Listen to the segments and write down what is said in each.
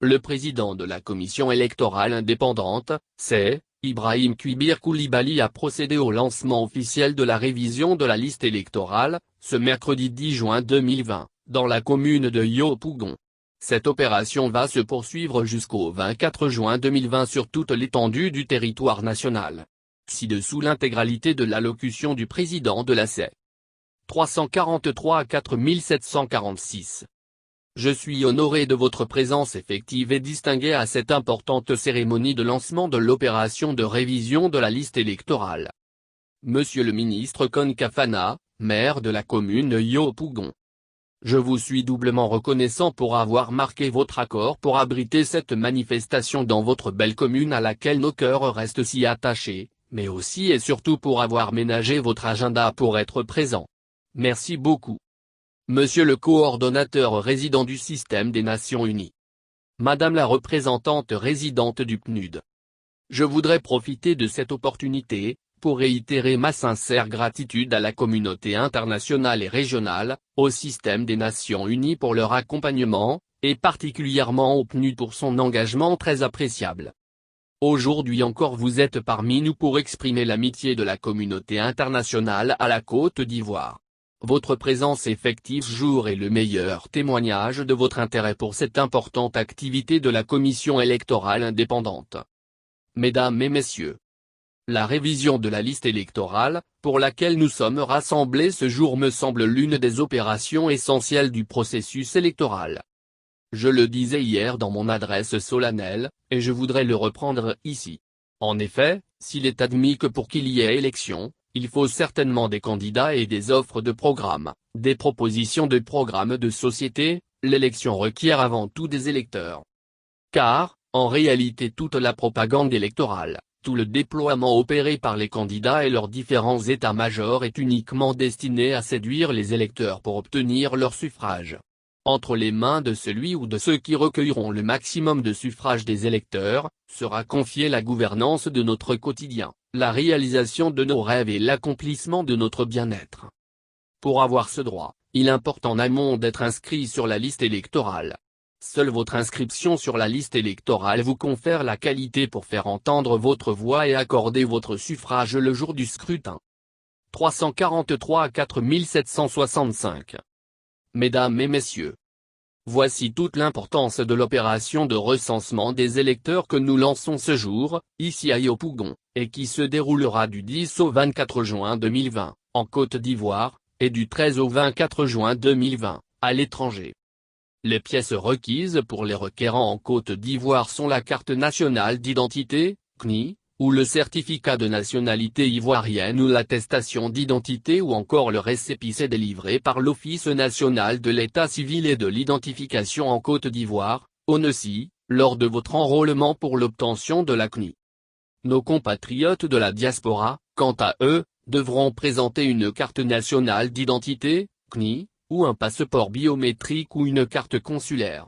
Le président de la commission électorale indépendante, c'est Ibrahim Kouibir Koulibaly, a procédé au lancement officiel de la révision de la liste électorale, ce mercredi 10 juin 2020, dans la commune de Yopougon. Cette opération va se poursuivre jusqu'au 24 juin 2020 sur toute l'étendue du territoire national. Ci-dessous l'intégralité de l'allocution du président de la CE. 343 à 4746. Je suis honoré de votre présence effective et distinguée à cette importante cérémonie de lancement de l'opération de révision de la liste électorale. Monsieur le ministre Konkafana, maire de la commune de Yopougon. Je vous suis doublement reconnaissant pour avoir marqué votre accord pour abriter cette manifestation dans votre belle commune à laquelle nos cœurs restent si attachés, mais aussi et surtout pour avoir ménagé votre agenda pour être présent. Merci beaucoup. Monsieur le coordonnateur résident du système des Nations Unies. Madame la représentante résidente du PNUD. Je voudrais profiter de cette opportunité, pour réitérer ma sincère gratitude à la communauté internationale et régionale, au système des Nations Unies pour leur accompagnement, et particulièrement au PNUD pour son engagement très appréciable. Aujourd'hui encore vous êtes parmi nous pour exprimer l'amitié de la communauté internationale à la Côte d'Ivoire. Votre présence effective jour est le meilleur témoignage de votre intérêt pour cette importante activité de la commission électorale indépendante. Mesdames et messieurs, la révision de la liste électorale, pour laquelle nous sommes rassemblés ce jour me semble l'une des opérations essentielles du processus électoral. Je le disais hier dans mon adresse solennelle, et je voudrais le reprendre ici. En effet, s'il est admis que pour qu'il y ait élection, il faut certainement des candidats et des offres de programmes, des propositions de programmes de société, l'élection requiert avant tout des électeurs. Car, en réalité toute la propagande électorale, tout le déploiement opéré par les candidats et leurs différents états-majors est uniquement destiné à séduire les électeurs pour obtenir leur suffrage. Entre les mains de celui ou de ceux qui recueilleront le maximum de suffrages des électeurs, sera confiée la gouvernance de notre quotidien, la réalisation de nos rêves et l'accomplissement de notre bien-être. Pour avoir ce droit, il importe en amont d'être inscrit sur la liste électorale. Seule votre inscription sur la liste électorale vous confère la qualité pour faire entendre votre voix et accorder votre suffrage le jour du scrutin. 343 à 4765. Mesdames et messieurs, voici toute l'importance de l'opération de recensement des électeurs que nous lançons ce jour, ici à Yopougon, et qui se déroulera du 10 au 24 juin 2020, en Côte d'Ivoire, et du 13 au 24 juin 2020, à l'étranger. Les pièces requises pour les requérants en Côte d'Ivoire sont la carte nationale d'identité, CNI, ou le certificat de nationalité ivoirienne ou l'attestation d'identité ou encore le récépissé délivré par l'Office national de l'état civil et de l'identification en Côte d'Ivoire, ONECI, lors de votre enrôlement pour l'obtention de la CNI. Nos compatriotes de la diaspora, quant à eux, devront présenter une carte nationale d'identité, CNI, ou un passeport biométrique ou une carte consulaire.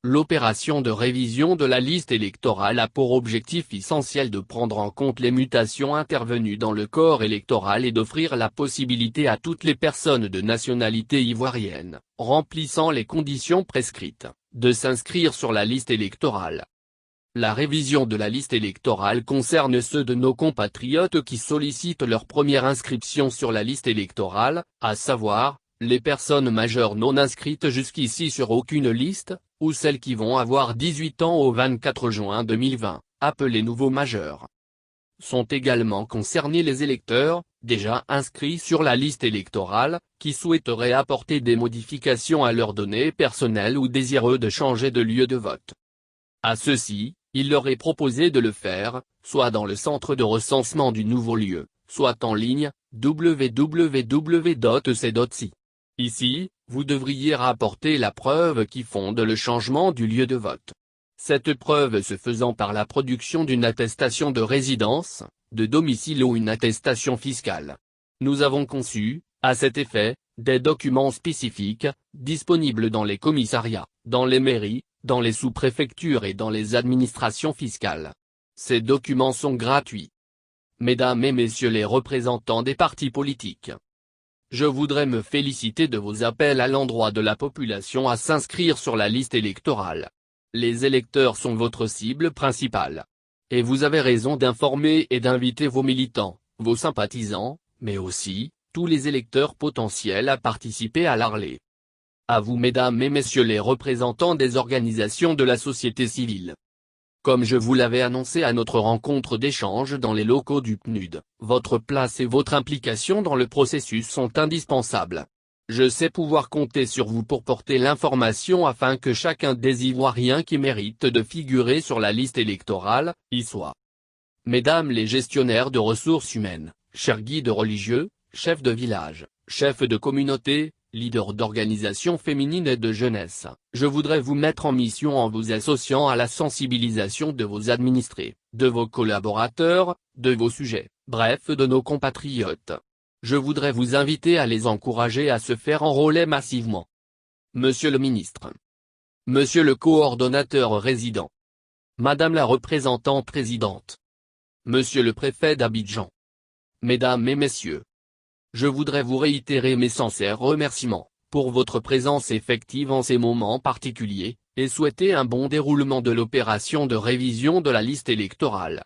L'opération de révision de la liste électorale a pour objectif essentiel de prendre en compte les mutations intervenues dans le corps électoral et d'offrir la possibilité à toutes les personnes de nationalité ivoirienne, remplissant les conditions prescrites, de s'inscrire sur la liste électorale. La révision de la liste électorale concerne ceux de nos compatriotes qui sollicitent leur première inscription sur la liste électorale, à savoir, les personnes majeures non inscrites jusqu'ici sur aucune liste, ou celles qui vont avoir 18 ans au 24 juin 2020, appelés nouveaux majeurs. Sont également concernés les électeurs, déjà inscrits sur la liste électorale, qui souhaiteraient apporter des modifications à leurs données personnelles ou désireux de changer de lieu de vote. À ceux-ci, il leur est proposé de le faire, soit dans le centre de recensement du nouveau lieu, soit en ligne, www.ec.ci. Ici, vous devriez rapporter la preuve qui fonde le changement du lieu de vote. Cette preuve se faisant par la production d'une attestation de résidence, de domicile ou une attestation fiscale. Nous avons conçu, à cet effet, des documents spécifiques, disponibles dans les commissariats, dans les mairies, dans les sous-préfectures et dans les administrations fiscales. Ces documents sont gratuits. Mesdames et messieurs les représentants des partis politiques, je voudrais me féliciter de vos appels à l'endroit de la population à s'inscrire sur la liste électorale. Les électeurs sont votre cible principale. Et vous avez raison d'informer et d'inviter vos militants, vos sympathisants, mais aussi, tous les électeurs potentiels à participer à l'Arlé. À vous mesdames et messieurs les représentants des organisations de la société civile. Comme je vous l'avais annoncé à notre rencontre d'échange dans les locaux du PNUD, votre place et votre implication dans le processus sont indispensables. Je sais pouvoir compter sur vous pour porter l'information afin que chacun des Ivoiriens qui mérite de figurer sur la liste électorale, y soit. Mesdames les gestionnaires de ressources humaines, chers guides religieux, chefs de village, chefs de communauté, leaders d'organisations féminines et de jeunesse, je voudrais vous mettre en mission en vous associant à la sensibilisation de vos administrés, de vos collaborateurs, de vos sujets, bref de nos compatriotes. Je voudrais vous inviter à les encourager à se faire enrôler massivement. Monsieur le ministre. Monsieur le coordonnateur résident. Madame la représentante présidente. Monsieur le préfet d'Abidjan. Mesdames et messieurs. Je voudrais vous réitérer mes sincères remerciements, pour votre présence effective en ces moments particuliers, et souhaiter un bon déroulement de l'opération de révision de la liste électorale.